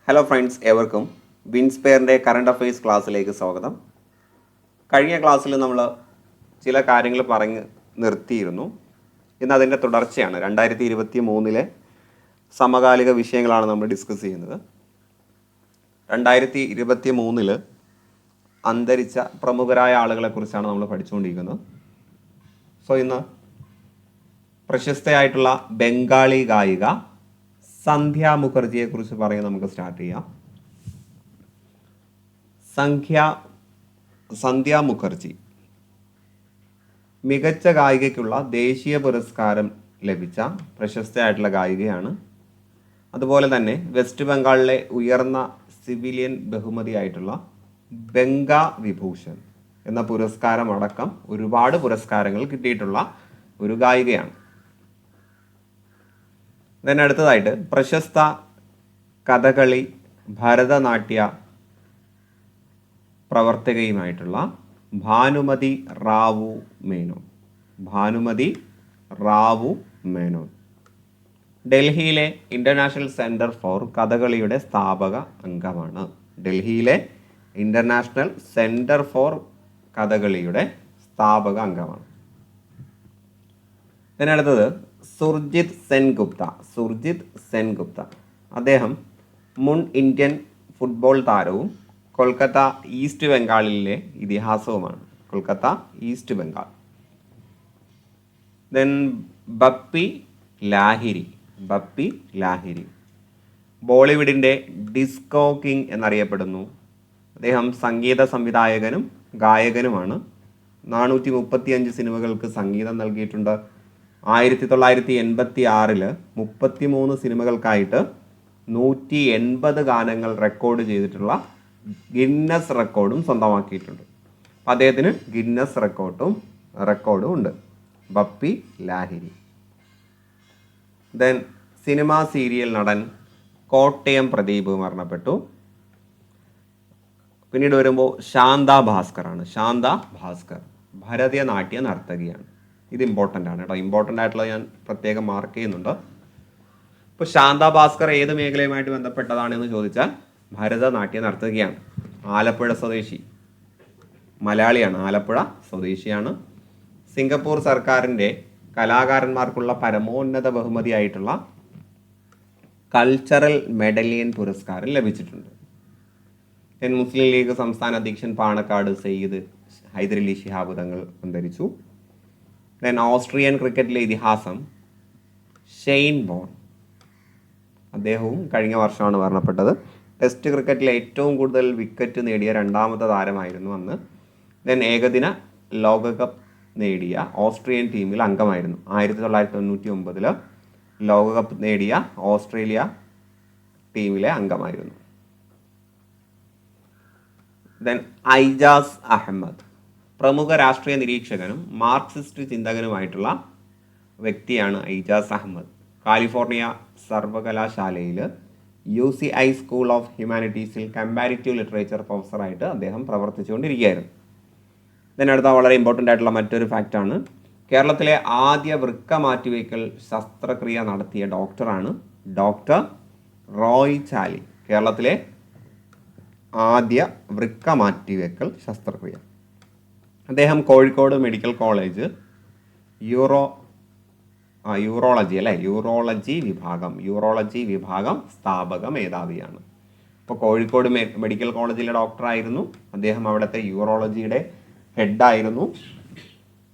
Hello friends, ഏവർക്കും വിൻസ്പെയറിൻ്റെ current affairs ക്ലാസ്സിലേക്ക് സ്വാഗതം. കഴിഞ്ഞ ക്ലാസ്സിൽ നമ്മൾ ചില കാര്യങ്ങൾ പറഞ്ഞ് നിർത്തിയിരുന്നു. ഇന്ന് അതിൻ്റെ തുടർച്ചയാണ്. 2023 സമകാലിക വിഷയങ്ങളാണ് നമ്മൾ ഡിസ്കസ് ചെയ്യുന്നത്. 2023 അന്തരിച്ച പ്രമുഖരായ ആളുകളെക്കുറിച്ചാണ് നമ്മൾ പഠിച്ചുകൊണ്ടിരിക്കുന്നത്. സോ ഇന്ന് പ്രശസ്തയായിട്ടുള്ള ബംഗാളി ഗായിക സന്ധ്യ മുഖർജിയെക്കുറിച്ച് പറയാൻ നമുക്ക് സ്റ്റാർട്ട് ചെയ്യാം. സന്ധ്യ മുഖർജി മികച്ച ഗായികയ്ക്കുള്ള ദേശീയ പുരസ്കാരം ലഭിച്ച പ്രശസ്തയായിട്ടുള്ള ഗായികയാണ്. അതുപോലെ തന്നെ വെസ്റ്റ് ബംഗാളിലെ ഉയർന്ന സിവിലിയൻ ബഹുമതിയായിട്ടുള്ള ബംഗാ വിഭൂഷൺ എന്ന പുരസ്കാരം അടക്കം ഒരുപാട് പുരസ്കാരങ്ങൾ കിട്ടിയിട്ടുള്ള ഒരു ഗായികയാണ്. അടുത്തതായിട്ട് പ്രശസ്ത കഥകളി ഭരതനാട്യ പ്രവർത്തകയുമായിട്ടുള്ള ഭാനുമതി റാവു മേനോൻ ഡൽഹിയിലെ ഇന്റർനാഷണൽ സെന്റർ ഫോർ കഥകളിയുടെ സ്ഥാപക അംഗമാണ്. അടുത്തത് സുർജിത് സെൻഗുപ്ത. അദ്ദേഹം മുൻ ഇന്ത്യൻ ഫുട്ബോൾ താരവും കൊൽക്കത്ത ഈസ്റ്റ് ബംഗാളിലെ ഇതിഹാസവുമാണ്. ബപ്പി ലാഹിരി ബോളിവുഡിൻ്റെ ഡിസ്കോ കിങ് എന്നറിയപ്പെടുന്നു. അദ്ദേഹം സംഗീത സംവിധായകനും ഗായകനുമാണ്. 435 സിനിമകൾക്ക് സംഗീതം നൽകിയിട്ടുണ്ട്. 1986 33 സിനിമകൾക്കായിട്ട് 180 ഗാനങ്ങൾ റെക്കോർഡ് ചെയ്തിട്ടുള്ള ഗിന്നസ് റെക്കോർഡും സ്വന്തമാക്കിയിട്ടുണ്ട്. അദ്ദേഹത്തിന് ഗിന്നസ് റെക്കോർഡും ഉണ്ട്. ബപ്പി ലാഹിരി. സിനിമാ സീരിയൽ നടൻ കോട്ടയം പ്രദീപ് മരണപ്പെട്ടു. പിന്നീട് വരുമ്പോൾ ശാന്ത ഭാസ്കർ ഭരതനാട്യ നർത്തകിയാണ്. ഇത് ഇമ്പോർട്ടൻ്റ് ആണ് കേട്ടോ. ഇമ്പോർട്ടൻ്റ് ആയിട്ടുള്ളത് ഞാൻ പ്രത്യേകം മാർക്ക് ചെയ്യുന്നുണ്ട്. ഇപ്പോൾ ശാന്ത ഭാസ്കർ ഏത് മേഖലയുമായിട്ട് ബന്ധപ്പെട്ടതാണെന്ന് ചോദിച്ചാൽ ഭരതനാട്യ നർത്തകിയാണ്. ആലപ്പുഴ സ്വദേശി, മലയാളിയാണ്, ആലപ്പുഴ സ്വദേശിയാണ്. സിംഗപ്പൂർ സർക്കാരിൻ്റെ കലാകാരന്മാർക്കുള്ള പരമോന്നത ബഹുമതിയായിട്ടുള്ള കൾച്ചറൽ മെഡലിയൻ പുരസ്കാരം ലഭിച്ചിട്ടുണ്ട്. മുസ്ലിം ലീഗ് സംസ്ഥാന അധ്യക്ഷൻ പാണക്കാട് സയ്യിദ് ഹൈദരലി ശിഹാബ് തങ്ങൾ അന്തരിച്ചു. ഓസ്ട്രിയൻ ക്രിക്കറ്റിലെ ഇതിഹാസം ഷെയ്ൻ ബോൺ, അദ്ദേഹവും കഴിഞ്ഞ വർഷമാണ് മരണപ്പെട്ടത്. ടെസ്റ്റ് ക്രിക്കറ്റിലെ ഏറ്റവും കൂടുതൽ വിക്കറ്റ് നേടിയ രണ്ടാമത്തെ താരമായിരുന്നു അന്ന്. ഏകദിന ലോകകപ്പ് നേടിയ ഓസ്ട്രിയൻ ടീമിൽ അംഗമായിരുന്നു. 1999 ലോകകപ്പ് നേടിയ ഓസ്ട്രേലിയ ടീമിലെ അംഗമായിരുന്നു. ഐജാസ് അഹമ്മദ് പ്രമുഖ രാഷ്ട്രീയ നിരീക്ഷകനും മാർക്സിസ്റ്റ് ചിന്തകനുമായിട്ടുള്ള വ്യക്തിയാണ് ഐജാസ് അഹമ്മദ്. കാലിഫോർണിയ സർവകലാശാലയിൽ UCI സ്കൂൾ ഓഫ് ഹ്യൂമാനിറ്റീസിൽ കമ്പാരിറ്റീവ് ലിറ്ററേച്ചർ പ്രൊഫസറായിട്ട് അദ്ദേഹം പ്രവർത്തിച്ചുകൊണ്ടിരിക്കുകയായിരുന്നു. അടുത്ത വളരെ ഇമ്പോർട്ടൻ്റ് ആയിട്ടുള്ള മറ്റൊരു ഫാക്റ്റാണ്, കേരളത്തിലെ ആദ്യ വൃക്ക മാറ്റിവയ്ക്കൽ ശസ്ത്രക്രിയ നടത്തിയ ഡോക്ടറാണ് ഡോക്ടർ റോയ് ചാലി. കേരളത്തിലെ ആദ്യ വൃക്ക മാറ്റിവയ്ക്കൽ ശസ്ത്രക്രിയ. അദ്ദേഹം കോഴിക്കോട് മെഡിക്കൽ കോളേജ് യൂറോളജി വിഭാഗം സ്ഥാപക മേധാവിയാണ്. അപ്പോൾ കോഴിക്കോട് മെഡിക്കൽ കോളേജിലെ ഡോക്ടറായിരുന്നു അദ്ദേഹം. അവിടുത്തെ യൂറോളജിയുടെ ഹെഡായിരുന്നു.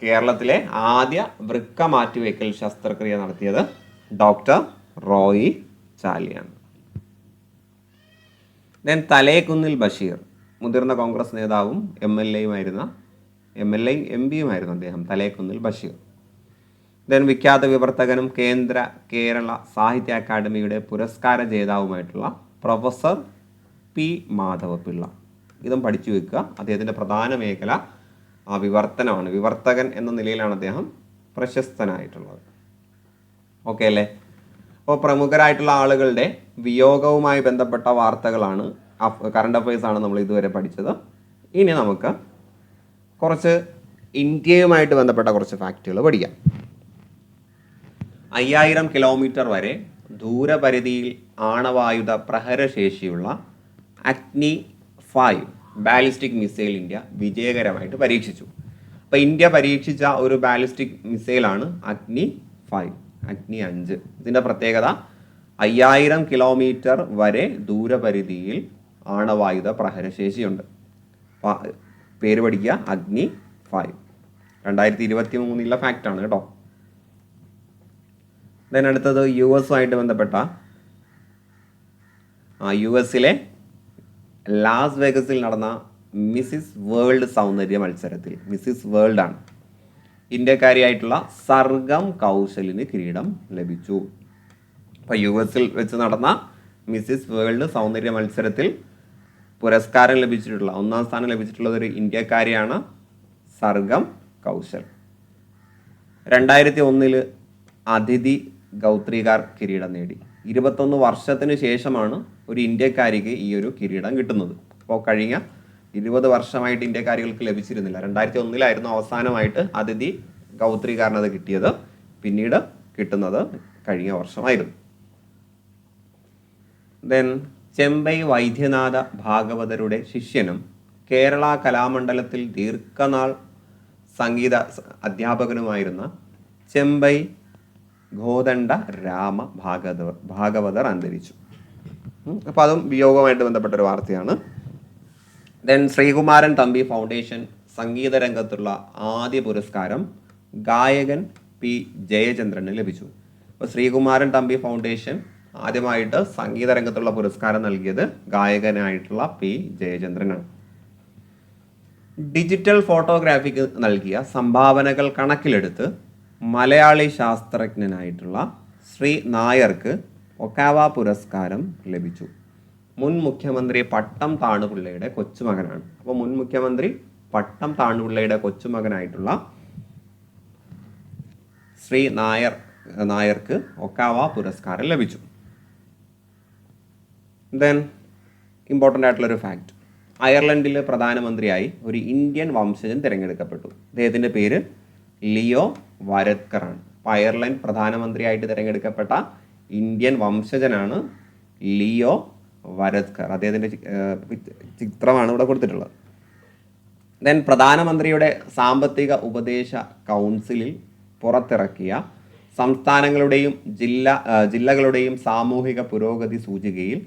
കേരളത്തിലെ ആദ്യ വൃക്ക മാറ്റിവയ്ക്കൽ ശസ്ത്രക്രിയ നടത്തിയത് ഡോക്ടർ റോയി ചാലിയാണ്. തലേക്കുന്നിൽ ബഷീർ മുതിർന്ന കോൺഗ്രസ് നേതാവും എം പിയുമായിരുന്നു അദ്ദേഹം. തലേക്കുന്നിൽ ബഷീർ. വിഖ്യാത വിവർത്തകനും കേരള സാഹിത്യ അക്കാദമിയുടെ പുരസ്കാര ജേതാവുമായിട്ടുള്ള പ്രൊഫസർ പി മാധവപിള്ള. ഇതും പഠിച്ചു വെക്കുക. അദ്ദേഹത്തിൻ്റെ പ്രധാന മേഖല വിവർത്തനമാണ്. വിവർത്തകൻ എന്ന നിലയിലാണ് അദ്ദേഹം പ്രശസ്തനായിട്ടുള്ളത്. ഓക്കെ അല്ലേ? അപ്പോൾ പ്രമുഖരായിട്ടുള്ള ആളുകളുടെ വിയോഗവുമായി ബന്ധപ്പെട്ട വാർത്തകളാണ്, കറണ്ട് അഫയേഴ്സ് ആണ് നമ്മൾ ഇതുവരെ പഠിച്ചത്. ഇനി നമുക്ക് കുറച്ച് ഇന്ത്യയുമായിട്ട് ബന്ധപ്പെട്ട കുറച്ച് ഫാക്റ്റുകൾ പഠിക്കാം. 5000 കിലോമീറ്റർ വരെ ദൂരപരിധിയിൽ ആണവായുധ പ്രഹരശേഷിയുള്ള അഗ്നി 5 ബാലിസ്റ്റിക് മിസൈൽ ഇന്ത്യ വിജയകരമായിട്ട് പരീക്ഷിച്ചു. അപ്പോൾ ഇന്ത്യ പരീക്ഷിച്ച ഒരു ബാലിസ്റ്റിക് മിസൈലാണ് അഗ്നി 5. ഇതിൻ്റെ പ്രത്യേകത 5000 കിലോമീറ്റർ വരെ ദൂരപരിധിയിൽ ആണവായുധ പ്രഹരശേഷിയുണ്ട്. പേര് പഠിക്കുക, അഗ്നി 5. 2023 ഫാക്റ്റാണ് കേട്ടോ. ദെൻ അടുത്തത് US ബന്ധപ്പെട്ട US ലാസ് വേഗസിൽ നടന്ന മിസ്സിസ് വേൾഡ് സൗന്ദര്യ മത്സരത്തിൽ, മിസ്സിസ് വേൾഡ് ആണ്, ഇന്ത്യക്കാരിയായിട്ടുള്ള സർഗം കൗശലിന് കിരീടം ലഭിച്ചു. അപ്പോൾ US വെച്ച് നടന്ന മിസ്സിസ് വേൾഡ് സൗന്ദര്യ മത്സരത്തിൽ പുരസ്കാരം ലഭിച്ചിട്ടുള്ള, 1ാം സ്ഥാനം ലഭിച്ചിട്ടുള്ളത് ഒരു ഇന്ത്യക്കാരിയാണ്, സർഗം കൗശൽ. 2001 അതിഥി ഗൗത്രികാർ കിരീടം നേടി. 21 വർഷത്തിന് ശേഷമാണ് ഒരു ഇന്ത്യക്കാരിക്ക് ഈ ഒരു കിരീടം കിട്ടുന്നത്. അപ്പോൾ കഴിഞ്ഞ 20 വർഷമായിട്ട് ഇന്ത്യക്കാരികൾക്ക് ലഭിച്ചിരുന്നില്ല. 2001 അവസാനമായിട്ട് അതിഥി ഗൗത്രികാരനത് കിട്ടിയത്. പിന്നീട് കിട്ടുന്നത് കഴിഞ്ഞ വർഷമായിരുന്നു. ദെൻ ചെമ്പൈ വൈദ്യനാഥ ഭാഗവതരുടെ ശിഷ്യനും കേരള കലാമണ്ഡലത്തിൽ ദീർഘനാൾ സംഗീത അധ്യാപകനുമായിരുന്ന ചെമ്പൈ ഗോദണ്ഡ രാമ ഭാഗവതർ അന്തരിച്ചു. അപ്പോൾ അതും വിയോഗവുമായിട്ട് ബന്ധപ്പെട്ട ഒരു വാർത്തയാണ്. ദെൻ ശ്രീകുമാരൻ തമ്പി ഫൗണ്ടേഷൻ സംഗീത രംഗത്തുള്ള ആദ്യ പുരസ്കാരം ഗായകൻ P. ജയചന്ദ്രന് ലഭിച്ചു. അപ്പോൾ ശ്രീകുമാരൻ തമ്പി ഫൗണ്ടേഷൻ ആദ്യമായിട്ട് സംഗീത രംഗത്തുള്ള പുരസ്കാരം നൽകിയത് ഗായകനായിട്ടുള്ള P. ജയചന്ദ്രനാണ്. ഡിജിറ്റൽ ഫോട്ടോഗ്രാഫിക്ക് നൽകിയ സംഭാവനകൾ കണക്കിലെടുത്ത് മലയാളി ശാസ്ത്രജ്ഞനായിട്ടുള്ള ശ്രീ നായർക്ക് ഒക്കാവ പുരസ്കാരം ലഭിച്ചു. മുൻ മുഖ്യമന്ത്രി പട്ടം താണുപിള്ളയുടെ കൊച്ചുമകനാണ്. അപ്പോൾ മുൻ മുഖ്യമന്ത്രി പട്ടം താണുപിള്ളയുടെ കൊച്ചുമകനായിട്ടുള്ള ശ്രീ നായർക്ക് ഒക്കാവ പുരസ്കാരം ലഭിച്ചു. ദെൻ ഇമ്പോർട്ടൻ്റ് ആയിട്ടുള്ളൊരു ഫാക്റ്റ്, അയർലൻഡിൽ പ്രധാനമന്ത്രിയായി ഒരു ഇന്ത്യൻ വംശജൻ തിരഞ്ഞെടുക്കപ്പെട്ടു. അദ്ദേഹത്തിൻ്റെ പേര് ലിയോ വരദ്കർ ആണ്. അപ്പോൾ അയർലൻഡ് പ്രധാനമന്ത്രിയായിട്ട് തിരഞ്ഞെടുക്കപ്പെട്ട ഇന്ത്യൻ വംശജനാണ് ലിയോ വരദ്കർ. അദ്ദേഹത്തിൻ്റെ ചിത്രമാണ് ഇവിടെ കൊടുത്തിട്ടുള്ളത്. ദെൻ പ്രധാനമന്ത്രിയുടെ സാമ്പത്തിക ഉപദേശ കൗൺസിലിൽ പുറത്തിറക്കിയ സംസ്ഥാനങ്ങളുടെയും ജില്ലകളുടെയും സാമൂഹിക പുരോഗതി സൂചികയിൽ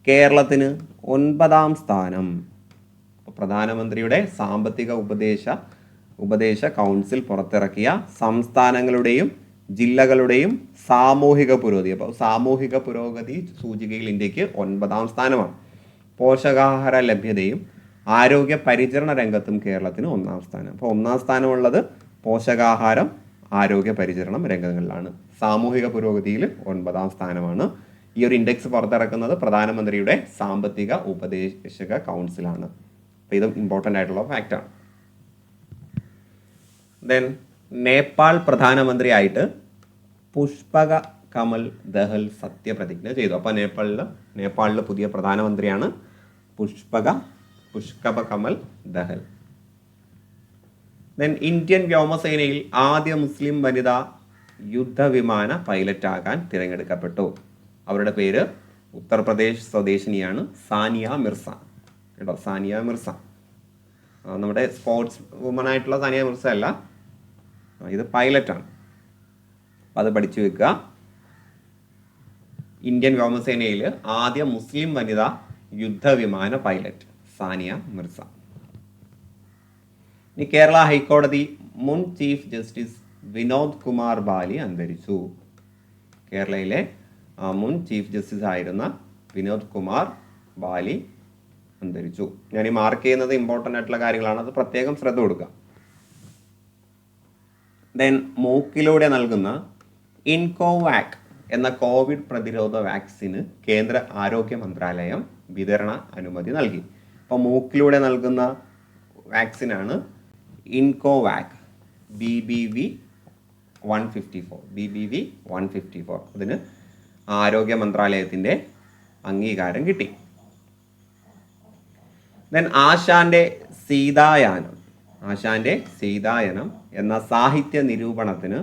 കേരളത്തിന് 9ാം സ്ഥാനം. പ്രധാനമന്ത്രിയുടെ സാമ്പത്തിക ഉപദേശ കൗൺസിൽ പുറത്തിറക്കിയ സംസ്ഥാനങ്ങളുടെയും ജില്ലകളുടെയും സാമൂഹിക പുരോഗതി, അപ്പോൾ സാമൂഹിക പുരോഗതി സൂചികയിൽ ഇന്ത്യക്ക് 9ാം സ്ഥാനമാണ്. പോഷകാഹാര ലഭ്യതയും ആരോഗ്യ പരിചരണ രംഗത്തും കേരളത്തിന് 1ാം സ്ഥാനം. അപ്പോൾ 1ാം സ്ഥാനമുള്ളത് പോഷകാഹാരം, ആരോഗ്യ പരിചരണം രംഗങ്ങളിലാണ്. സാമൂഹിക പുരോഗതിയിൽ 9ാം സ്ഥാനമാണ്. ഈ ഒരു ഇൻഡെക്സ് പുറത്തിറക്കുന്നത് പ്രധാനമന്ത്രിയുടെ സാമ്പത്തിക ഉപദേശക കൗൺസിലാണ്. അപ്പോൾ ഇതും ഇമ്പോർട്ടൻ്റ് ആയിട്ടുള്ള ഫാക്റ്റാണ്. ദെൻ നേപ്പാൾ പ്രധാനമന്ത്രിയായിട്ട് പുഷ്പക കമൽ ദഹൽ സത്യപ്രതിജ്ഞ ചെയ്തു. അപ്പോൾ നേപ്പാളിൽ പുതിയ പ്രധാനമന്ത്രിയാണ് പുഷ്പക കമൽ ദഹൽ. ദെൻ ഇന്ത്യൻ വ്യോമസേനയിൽ ആദ്യ മുസ്ലിം വനിതാ യുദ്ധവിമാന പൈലറ്റാകാൻ തിരഞ്ഞെടുക്കപ്പെട്ടു. അവരുടെ പേര് ഉത്തർപ്രദേശ് സ്വദേശിനിയാണ് സാനിയ മിർസ. കേട്ടോ, സാനിയ മിർസ. നമ്മുടെ സ്പോർട്സ് വുമൺ ആയിട്ടുള്ള സാനിയ മിർസ അല്ല, ഇത് പൈലറ്റാണ്. അപ്പം അത് പഠിച്ചു വെക്കുക. ഇന്ത്യൻ വ്യോമസേനയിൽ ആദ്യ മുസ്ലിം വനിതാ യുദ്ധവിമാന പൈലറ്റ് സാനിയ മിർസ. ഇനി കേരള ഹൈക്കോടതി മുൻ ചീഫ് ജസ്റ്റിസ് വിനോദ് കുമാർ ബാലി അന്തരിച്ചു. കേരളയിലെ മുൻ ചീഫ് ജസ്റ്റിസ് ആയിരുന്ന വിനോദ് കുമാർ ബാലി അന്തരിച്ചു. ഞാൻ ഈ മാർക്ക് ചെയ്യുന്നത് ഇമ്പോർട്ടൻ്റ് ആയിട്ടുള്ള കാര്യങ്ങളാണ്, അത് പ്രത്യേകം ശ്രദ്ധ കൊടുക്കുക. ദെൻ മൂക്കിലൂടെ നൽകുന്ന ഇൻകോവാക് എന്ന കോവിഡ് പ്രതിരോധ വാക്സിന് കേന്ദ്ര ആരോഗ്യ മന്ത്രാലയം വിതരണ അനുമതി നൽകി. അപ്പോൾ മൂക്കിലൂടെ നൽകുന്ന വാക്സിനാണ് ഇൻകോവാക് BBV 154. അതിന് ആരോഗ്യ മന്ത്രാലയത്തിൻ്റെ അംഗീകാരം കിട്ടി. ദെൻ ആശാന്റെ സീതായാനം എന്ന സാഹിത്യ നിരൂപണത്തിന്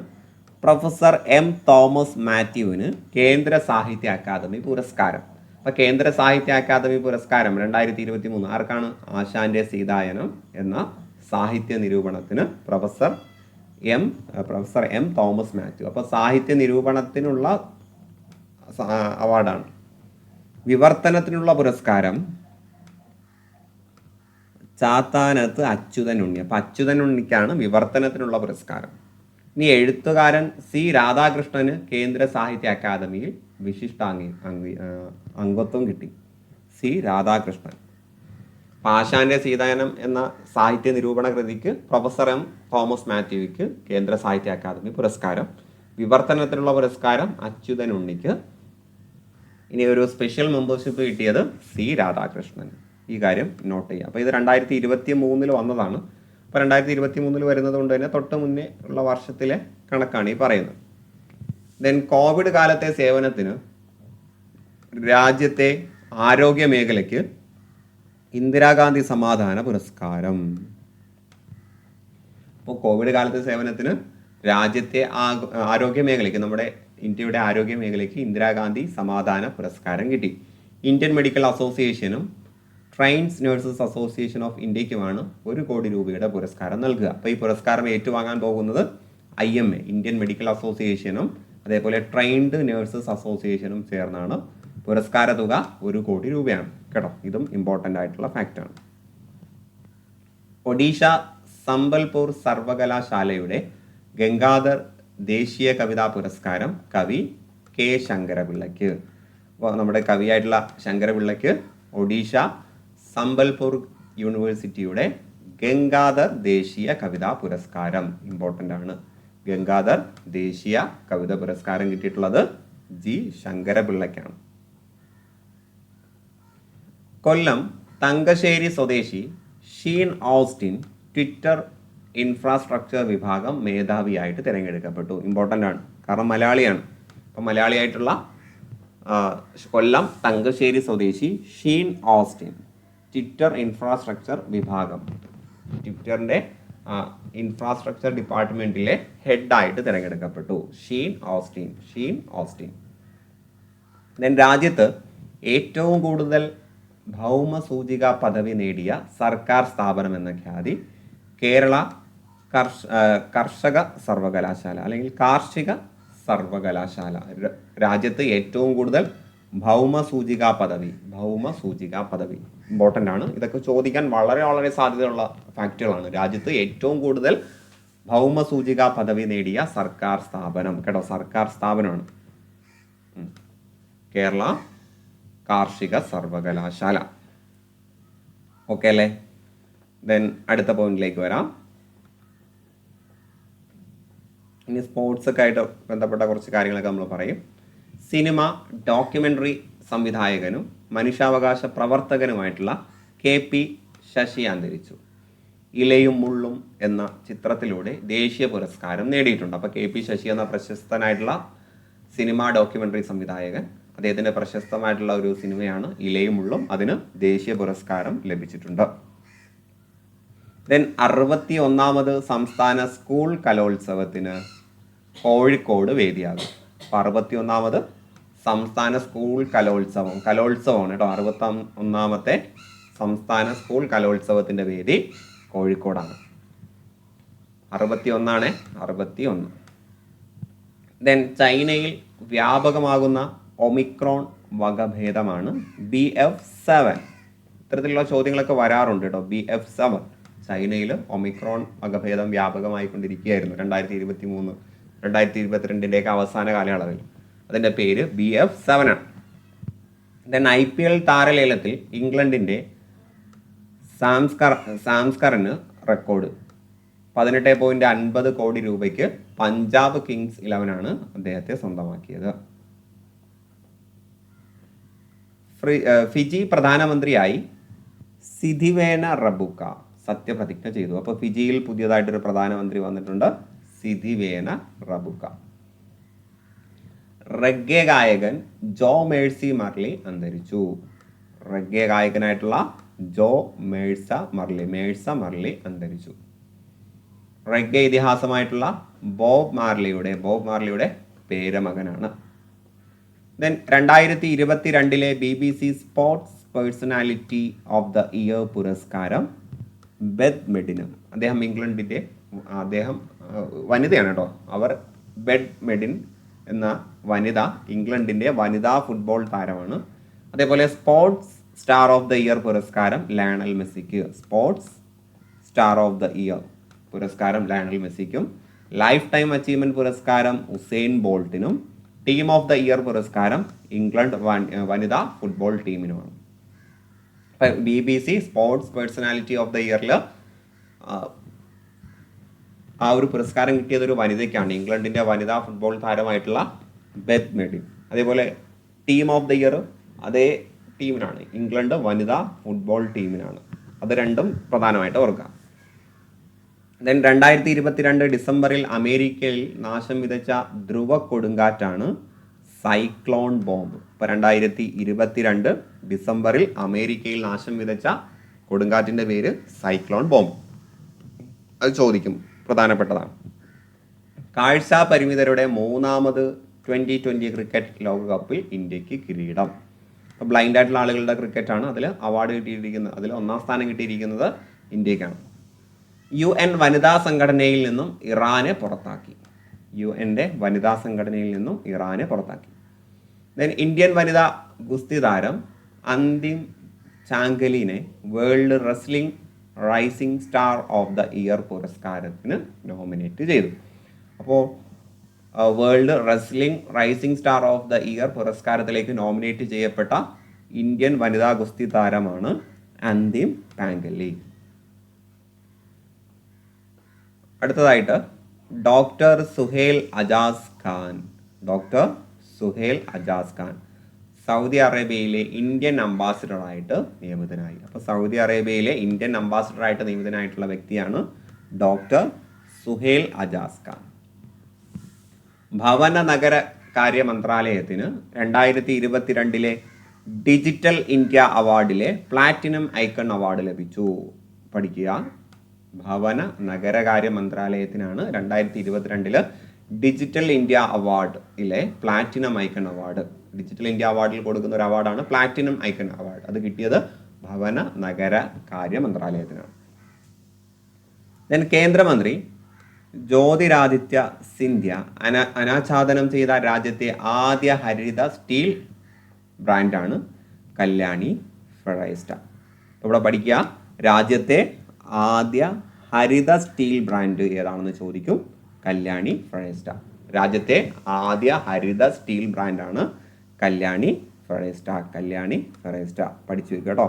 പ്രൊഫസർ എം തോമസ് മാത്യുവിന് കേന്ദ്ര സാഹിത്യ അക്കാദമി പുരസ്കാരം. അപ്പോൾ കേന്ദ്ര സാഹിത്യ അക്കാദമി പുരസ്കാരം 2023 ആർക്കാണ്? ആശാന്റെ സീതായനം എന്ന സാഹിത്യ നിരൂപണത്തിന് പ്രൊഫസർ എം തോമസ് മാത്യു. അപ്പോൾ സാഹിത്യ നിരൂപണത്തിനുള്ള അവാർഡാണ്. വിവർത്തനത്തിനുള്ള പുരസ്കാരം ചാത്താനത്ത് അച്യുതൻ ഉണ്ണി. അപ്പോൾ അച്യുതൻ ഉണ്ണിക്കാണ് വിവർത്തനത്തിനുള്ള പുരസ്കാരം. ഇനി എഴുത്തുകാരൻ സി രാധാകൃഷ്ണന് കേന്ദ്ര സാഹിത്യ അക്കാദമിയിൽ അംഗത്വം കിട്ടി. സി രാധാകൃഷ്ണൻ. ആശാന്റെ സീതായനം എന്ന സാഹിത്യ നിരൂപണ കൃതിക്ക് പ്രൊഫസർ എം തോമസ് മാത്യുവിക്ക് കേന്ദ്ര സാഹിത്യ അക്കാദമി പുരസ്കാരം. വിവർത്തനത്തിനുള്ള പുരസ്കാരം അച്യുതൻ ഉണ്ണിക്ക്. ഇനി ഒരു സ്പെഷ്യൽ മെമ്പർഷിപ്പ് കിട്ടിയത് സി രാധാകൃഷ്ണൻ. ഈ കാര്യം നോട്ട് ചെയ്യുക. അപ്പോൾ ഇത് 2023 വന്നതാണ്. അപ്പോൾ 2023 വരുന്നത് കൊണ്ട് തന്നെ തൊട്ട് മുന്നേ ഉള്ള വർഷത്തിലെ കണക്കാണ് ഈ പറയുന്നത്. ദെൻ കോവിഡ് കാലത്തെ സേവനത്തിന് രാജ്യത്തെ ആരോഗ്യ മേഖലയ്ക്ക് ഇന്ദിരാഗാന്ധി സമാധാന പുരസ്കാരം. അപ്പോൾ കോവിഡ് കാലത്തെ സേവനത്തിന് രാജ്യത്തെ ആരോഗ്യ മേഖലയ്ക്ക്, നമ്മുടെ ഇന്ത്യയുടെ ആരോഗ്യ മേഖലയ്ക്ക് ഇന്ദിരാഗാന്ധി സമാധാന പുരസ്കാരം കിട്ടി. ഇന്ത്യൻ മെഡിക്കൽ അസോസിയേഷനും ട്രെയിൻസ് നഴ്സസ് അസോസിയേഷൻ ഓഫ് ഇന്ത്യക്കുമാണ് 1 കോടി രൂപയുടെ പുരസ്കാരം നൽകുക. അപ്പോൾ ഈ പുരസ്കാരം ഏറ്റുവാങ്ങാൻ പോകുന്നത് IMA, ഇന്ത്യൻ മെഡിക്കൽ അസോസിയേഷനും അതേപോലെ ട്രെയിൻഡ് നഴ്സസ് അസോസിയേഷനും ചേർന്നാണ്. പുരസ്കാര തുക 1 കോടി രൂപയാണ് കേട്ടോ. ഇതും ഇമ്പോർട്ടൻ്റ് ആയിട്ടുള്ള ഫാക്റ്റാണ്. ഒഡീഷ സംബൽപൂർ സർവകലാശാലയുടെ ഗംഗാധർ ദേശീയ കവിതാ പുരസ്കാരം കവി കെ ശങ്കരപിള്ളയ്ക്ക്. അപ്പോൾ നമ്മുടെ കവിയായിട്ടുള്ള ശങ്കരപിള്ളയ്ക്ക് ഒഡീഷ സംബൽപൂർ യൂണിവേഴ്സിറ്റിയുടെ ഗംഗാധർ ദേശീയ കവിതാ പുരസ്കാരം ഇമ്പോർട്ടൻ്റ് ആണ്. ഗംഗാധർ ദേശീയ കവിതാ പുരസ്കാരം കിട്ടിയിട്ടുള്ളത് ജി ശങ്കരപിള്ളയ്ക്കാണ്. കൊല്ലം തങ്കശ്ശേരി സ്വദേശി ഷീൻ ഓസ്റ്റിൻ ട്വിറ്റർ ഇൻഫ്രാസ്ട്രക്ചർ വിഭാഗം മേധാവിയായിട്ട് തിരഞ്ഞെടുക്കപ്പെട്ടു. ഇമ്പോർട്ടൻ്റ് ആണ്, കാരണം മലയാളിയാണ്. അപ്പം മലയാളിയായിട്ടുള്ള കൊല്ലം തങ്കശ്ശേരി സ്വദേശി ഷീൻ ഓസ്റ്റിൻ ട്വിറ്റർ ഇൻഫ്രാസ്ട്രക്ചർ വിഭാഗം, ട്വിറ്ററിൻ്റെ ഇൻഫ്രാസ്ട്രക്ചർ ഡിപ്പാർട്ട്മെൻറ്റിലെ ഹെഡായിട്ട് തിരഞ്ഞെടുക്കപ്പെട്ടു. Sheen Austin. ദെൻ രാജ്യത്ത് ഏറ്റവും കൂടുതൽ ഭൗമസൂചിക പദവി നേടിയ സർക്കാർ സ്ഥാപനം എന്ന ഖ്യാതി കേരള കർഷക സർവകലാശാല അല്ലെങ്കിൽ കാർഷിക സർവകലാശാല. രാജ്യത്ത് ഏറ്റവും കൂടുതൽ ഭൗമസൂചിക പദവി ഇമ്പോർട്ടൻ്റ് ആണ്. ഇതൊക്കെ ചോദിക്കാൻ വളരെ വളരെ സാധ്യതയുള്ള ഫാക്റ്റുകളാണ്. രാജ്യത്ത് ഏറ്റവും കൂടുതൽ ഭൗമസൂചിക പദവി നേടിയ സർക്കാർ സ്ഥാപനം കേട്ടോ, സർക്കാർ സ്ഥാപനമാണ് കേരള കാർഷിക സർവകലാശാല. ഓക്കെ അല്ലേ? ദെൻ അടുത്ത പോയിന്റിലേക്ക് വരാം. ഇനി സ്പോർട്സ് ഒക്കെ ആയിട്ട് ബന്ധപ്പെട്ട കുറച്ച് കാര്യങ്ങളൊക്കെ നമ്മൾ പറയും. സിനിമ ഡോക്യുമെൻ്ററി സംവിധായകനും മനുഷ്യാവകാശ പ്രവർത്തകനുമായിട്ടുള്ള KP ശശി അന്തരിച്ചു. ഇലയും മുള്ളും എന്ന ചിത്രത്തിലൂടെ ദേശീയ പുരസ്കാരം നേടിയിട്ടുണ്ട്. അപ്പോൾ KP ശശി എന്ന പ്രശസ്തനായിട്ടുള്ള സിനിമ ഡോക്യുമെൻ്ററി സംവിധായകൻ, അദ്ദേഹത്തിൻ്റെ പ്രശസ്തമായിട്ടുള്ള ഒരു സിനിമയാണ് ഇലയും മുള്ളും. അതിന് ദേശീയ പുരസ്കാരം ലഭിച്ചിട്ടുണ്ട്. ദെൻ 61ാമത് സംസ്ഥാന സ്കൂൾ കലോത്സവത്തിന് കോഴിക്കോട് വേദിയാകും. അപ്പോൾ 61ാമത് സംസ്ഥാന സ്കൂൾ കലോത്സവമാണ് കേട്ടോ. 61ാമത്തെ സംസ്ഥാന സ്കൂൾ കലോത്സവത്തിൻ്റെ വേദി കോഴിക്കോടാണ്. 61. ദെൻ ചൈനയിൽ വ്യാപകമാകുന്ന ഒമിക്രോൺ വകഭേദമാണ് BF7. ഇത്തരത്തിലുള്ള ചോദ്യങ്ങളൊക്കെ വരാറുണ്ട് കേട്ടോ. BF7 ചൈനയിൽ ഒമിക്രോൺ വകഭേദം വ്യാപകമായിക്കൊണ്ടിരിക്കുകയായിരുന്നു 2023, 2022 അവസാന കാലയളവിൽ. അതിൻ്റെ പേര് BF7 ആണ്. ദെൻ IPL താരലേലത്തിൽ ഇംഗ്ലണ്ടിൻ്റെ സാംസ്കറിന് റെക്കോർഡ് 18.50 കോടി രൂപയ്ക്ക് പഞ്ചാബ് കിങ്സ് 11 അദ്ദേഹത്തെ സ്വന്തമാക്കിയത്. ഫിജി പ്രധാനമന്ത്രിയായി സിധിവേന റബുക്ക സത്യപ്രതിജ്ഞ ചെയ്തു. അപ്പോൾ ഫിജിയിൽ പുതിയതായിട്ടൊരു പ്രധാനമന്ത്രി വന്നിട്ടുണ്ട്, സിധിവേന റബുക്ക. റെഗ്ഗെ ഗായകൻ ജോ മേഴ്സി മർലി അന്തരിച്ചു. റെഗ്ഗെ ഗായകനായിട്ടുള്ള ജോ മേഴ്സ മർലി അന്തരിച്ചു. റെഗ്ഗെ ഇതിഹാസമായിട്ടുള്ള ബോബ് മാർലിയുടെ പേരമകനാണ്. Then 2022 BBC sports personality of the year പുരസ്കാരം ബെത്ത് മെഡിന്, അദ്ദേഹം ഇംഗ്ലണ്ടിൻ്റെ വനിതയാണ് കേട്ടോ. ബെത്ത് മെഡിൻ എന്ന വനിത ഇംഗ്ലണ്ടിൻ്റെ വനിതാ ഫുട്ബോൾ താരമാണ്. അതേപോലെ sports star of the year പുരസ്കാരം ലയണൽ മെസ്സിക്ക്, sports star of the year പുരസ്കാരം ലയണൽ മെസ്സിക്കും, ലൈഫ് ടൈം അച്ചീവ്മെൻറ്റ് പുരസ്കാരം ഉസൈൻ ബോൾട്ടിനും, ടീം ഓഫ് ദ ഇയർ പുരസ്കാരം ഇംഗ്ലണ്ട് വനിതാ ഫുട്ബോൾ ടീമിനുമാണ്. ഇപ്പം BBC sports personality of the ഇയറിൽ ആ ഒരു പുരസ്കാരം കിട്ടിയത് ഒരു വനിതയ്ക്കാണ്, ഇംഗ്ലണ്ടിൻ്റെ വനിതാ ഫുട്ബോൾ താരമായിട്ടുള്ള ബെത്ത് മെഡിൻ. അതേപോലെ ടീം ഓഫ് ദ ഇയർ അതേ ടീമിനാണ്, ഇംഗ്ലണ്ട് വനിതാ ഫുട്ബോൾ ടീമിനാണ്. അത് രണ്ടും പ്രധാനമായിട്ട് ഓർക്കുക. ദെൻ 2022 ഡിസംബറിൽ അമേരിക്കയിൽ നാശം വിതച്ച ധ്രുവ കൊടുങ്കാറ്റാണ് സൈക്ലോൺ ബോംബ്. ഇപ്പോൾ 2022 ഡിസംബറിൽ അമേരിക്കയിൽ നാശം വിതച്ച കൊടുങ്കാറ്റിൻ്റെ പേര് സൈക്ലോൺ ബോംബ്. അത് ചോദിക്കും, പ്രധാനപ്പെട്ടതാണ്. കാഴ്ച പരിമിതരുടെ മൂന്നാമത് 2020 ക്രിക്കറ്റ് ലോകകപ്പിൽ ഇന്ത്യക്ക് കിരീടം. ഇപ്പോൾ ബ്ലൈൻഡ് ആയിട്ടുള്ള ആളുകളുടെ ക്രിക്കറ്റാണ് അതിൽ അവാർഡ് കിട്ടിയിരിക്കുന്നത്. അതിൽ 1ാം സ്ഥാനം കിട്ടിയിരിക്കുന്നത് ഇന്ത്യക്കാണ്. UN വനിതാ സംഘടനയിൽ നിന്നും ഇറാനെ പുറത്താക്കി. UN വനിതാ സംഘടനയിൽ നിന്നും ഇറാനെ പുറത്താക്കി. ദെൻ ഇന്ത്യൻ വനിതാ ഗുസ്തി താരം അന്തിം ചാങ്കലിനെ world wrestling rising star of the year പുരസ്കാരത്തിന് നോമിനേറ്റ് ചെയ്തു. അപ്പോൾ world wrestling rising star of the year പുരസ്കാരത്തിലേക്ക് നോമിനേറ്റ് ചെയ്യപ്പെട്ട ഇന്ത്യൻ വനിതാ ഗുസ്തി താരമാണ് അന്തിം പാങ്കലി. അടുത്തതായിട്ട് ഡോക്ടർ സുഹേൽ അജാസ് ഖാൻ സൗദി അറേബ്യയിലെ ഇന്ത്യൻ അംബാസിഡറായിട്ട് നിയമിതനായി. അപ്പോൾ സൗദി അറേബ്യയിലെ ഇന്ത്യൻ അംബാസിഡറായിട്ട് നിയമിതനായിട്ടുള്ള വ്യക്തിയാണ് ഡോക്ടർ സുഹേൽ അജാസ് ഖാൻ. ഭവന നഗര കാര്യ മന്ത്രാലയത്തിന് 2022 ഡിജിറ്റൽ ഇന്ത്യ അവാർഡിലെ പ്ലാറ്റിനം ഐക്കൺ അവാർഡ് ലഭിച്ചു. പഠിക്കുക, ഭവന നഗരകാര്യ മന്ത്രാലയത്തിനാണ് 2022 ഡിജിറ്റൽ ഇന്ത്യ അവാർഡിലെ platinum icon award. Digital India അവാർഡിൽ കൊടുക്കുന്ന ഒരു അവാർഡാണ് പ്ലാറ്റിനം ഐക്കൺ അവാർഡ്. അത് കിട്ടിയത് ഭവന നഗര കാര്യ മന്ത്രാലയത്തിനാണ്. ദെൻ കേന്ദ്രമന്ത്രി ജ്യോതിരാദിത്യ സിന്ധ്യ അനാച്ഛാദനം ചെയ്ത രാജ്യത്തെ ആദ്യ ഹരിത സ്റ്റീൽ ബ്രാൻഡാണ് കല്യാണി ഫെറൈസ്റ്റ. ഇവിടെ പഠിക്കുക, രാജ്യത്തെ ആദ്യ ഹരിത സ്റ്റീൽ ബ്രാൻഡ് ഏതാണെന്ന് ചോദിക്കും. കല്യാണി ഫെറൈസ്റ്റ. രാജ്യത്തെ ആദ്യ ഹരിത സ്റ്റീൽ ബ്രാൻഡാണ് കല്യാണി ഫെറൈസ്റ്റ. പഠിച്ചു വെക്കുക കേട്ടോ.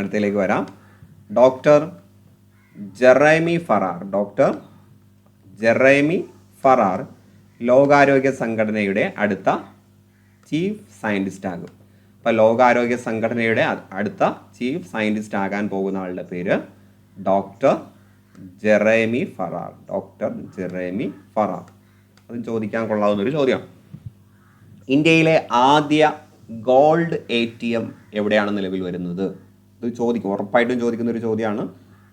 അടുത്തതിലേക്ക് വരാം. ഡോക്ടർ ജെറേമി ഫറാർ ലോകാരോഗ്യ സംഘടനയുടെ അടുത്ത ചീഫ് സയൻറ്റിസ്റ്റ് ആകും. അപ്പോൾ ലോകാരോഗ്യ സംഘടനയുടെ അടുത്ത ചീഫ് സയൻറ്റിസ്റ്റ് ആകാൻ പോകുന്ന ആളുടെ പേര് ഡോക്ടർ ജെറേമി ഫറാർ. അതും ചോദിക്കാൻ കൊള്ളാവുന്നൊരു ചോദ്യമാണ്. ഇന്ത്യയിലെ ആദ്യ ഗോൾഡ് ATM എവിടെയാണ് നിലവിൽ വരുന്നത്? ഇത് ചോദിക്കും, ഉറപ്പായിട്ടും ചോദിക്കുന്ന ഒരു ചോദ്യമാണ്.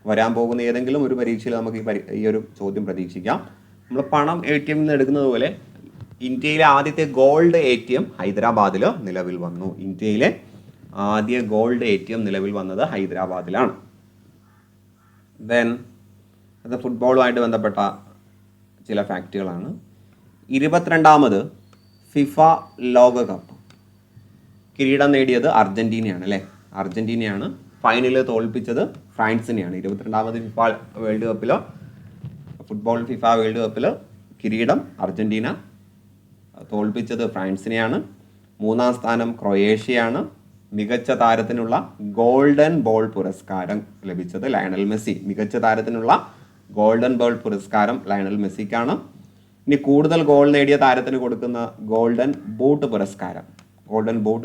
വരാൻ പോകുന്ന ഏതെങ്കിലും ഒരു പരീക്ഷയിൽ നമുക്ക് ഈ ഒരു ചോദ്യം പ്രതീക്ഷിക്കാം. നമ്മൾ പണം ATM നിന്ന് എടുക്കുന്നത് പോലെ ഇന്ത്യയിലെ ആദ്യത്തെ ഗോൾഡ് ATM ഹൈദരാബാദിൽ നിലവിൽ വന്നു. ഇന്ത്യയിലെ ആദ്യ ഗോൾഡ് ATM നിലവിൽ വന്നത് ഹൈദരാബാദിലാണ്. ദെൻ അത് ഫുട്ബോളുമായിട്ട് ബന്ധപ്പെട്ട ചില ഫാക്റ്റുകളാണ്. 22ാമത് ഫിഫ ലോകകപ്പ് കിരീടം നേടിയത് അർജന്റീനയാണ് അല്ലേ? അർജന്റീനയാണ്. ഫൈനലിൽ തോൽപ്പിച്ചത് ഫ്രാൻസിനെയാണ്. 22ാമത് ഫിഫ വേൾഡ് കപ്പിൽ കിരീടം അർജന്റീന, തോൽപ്പിച്ചത് ഫ്രാൻസിനെയാണ്. 3ാം സ്ഥാനം ക്രൊയേഷ്യയാണ്. മികച്ച താരത്തിനുള്ള ഗോൾഡൻ ബോൾ പുരസ്കാരം ലഭിച്ചത് ലയണൽ മെസ്സി. മികച്ച താരത്തിനുള്ള ഗോൾഡൻ ബോൾ പുരസ്കാരം ലയണൽ മെസ്സിക്കാണ്. ഇനി കൂടുതൽ ഗോൾ നേടിയ താരത്തിന് കൊടുക്കുന്ന ഗോൾഡൻ ബൂട്ട്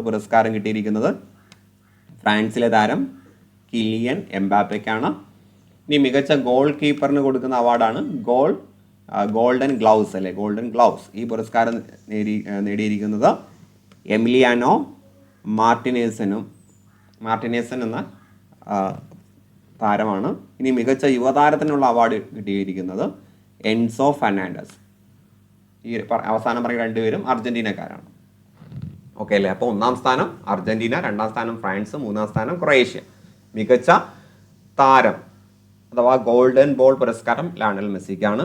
പുരസ്കാരം കിട്ടിയിരിക്കുന്നത് ഫ്രാൻസിലെ താരം കിലിയൻ എംബാപ്പയ്ക്കാണ്. ഇനി മികച്ച ഗോൾ കീപ്പറിന് കൊടുക്കുന്ന അവാർഡാണ് ഗോൾഡൻ ഗ്ലൗസ്. ഈ പുരസ്കാരം നേടിയിരിക്കുന്നത് എമിലിയാനോ മാർട്ടിനേസൻ എന്ന താരമാണ്. ഇനി മികച്ച യുവതാരത്തിനുള്ള അവാർഡ് കിട്ടിയിരിക്കുന്നത് എൻസോ ഫെർണാണ്ടസ്. ഈ അവസാനം പറഞ്ഞ രണ്ടുപേരും അർജന്റീനക്കാരാണ്. ഓക്കെ അല്ലേ? അപ്പോൾ 1-ാം സ്ഥാനം അർജന്റീന, 2-ാം സ്ഥാനം ഫ്രാൻസ്, 3-ാം സ്ഥാനം ക്രൊയേഷ്യ. മികച്ച താരം അഥവാ ഗോൾഡൻ ബോൾ പുരസ്കാരം ലയണൽ മെസ്സിക്കാണ്.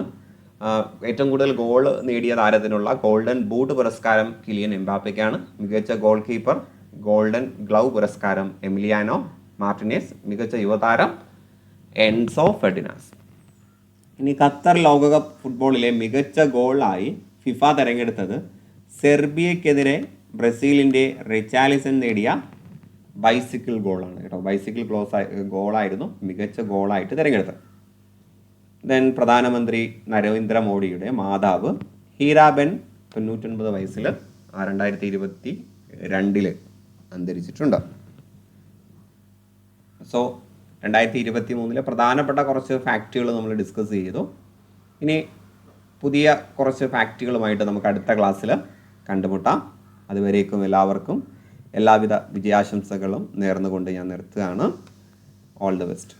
ഏറ്റവും കൂടുതൽ ഗോൾ നേടിയ താരത്തിനുള്ള ഗോൾഡൻ ബൂട്ട് പുരസ്കാരം കിലിയൻ എംബാപ്പയ്ക്കാണ്. മികച്ച ഗോൾ കീപ്പർ ഗോൾഡൻ ഗ്ലൗ പുരസ്കാരം എമിലിയാനോ മാർട്ടിനേസ്. മികച്ച യുവതാരം എൻസോ ഫെർഡിനാൻഡ്. ഇനി ഖത്തർ ലോകകപ്പ് ഫുട്ബോളിലെ മികച്ച ഗോളായി ഫിഫ തിരഞ്ഞെടുത്തത് സെർബിയക്കെതിരെ ബ്രസീലിൻ്റെ റിച്ചാലിസൺ നേടിയ ബൈസിക്കിൾ ഗോളാണ് കേട്ടോ. ബൈസിക്കിൾ ഗോളായിരുന്നു മികച്ച ഗോളായിട്ട് തിരഞ്ഞെടുത്തത്. ദെൻ പ്രധാനമന്ത്രി നരേന്ദ്രമോദിയുടെ മാതാവ് ഹീരാബെൻ 99 വയസ്സിൽ 2022 അന്തരിച്ചിട്ടുണ്ട്. സോ 2023 പ്രധാനപ്പെട്ട കുറച്ച് ഫാക്റ്റുകൾ നമ്മൾ ഡിസ്കസ് ചെയ്തു. ഇനി പുതിയ കുറച്ച് ഫാക്റ്റുകളുമായിട്ട് നമുക്ക് അടുത്ത ക്ലാസ്സിൽ കണ്ടുമുട്ടാം. അതുവരേക്കും എല്ലാവർക്കും എല്ലാവിധ വിജയാശംസകളും നേർന്നുകൊണ്ട് ഞാൻ നിർത്തുകയാണ്. All the best.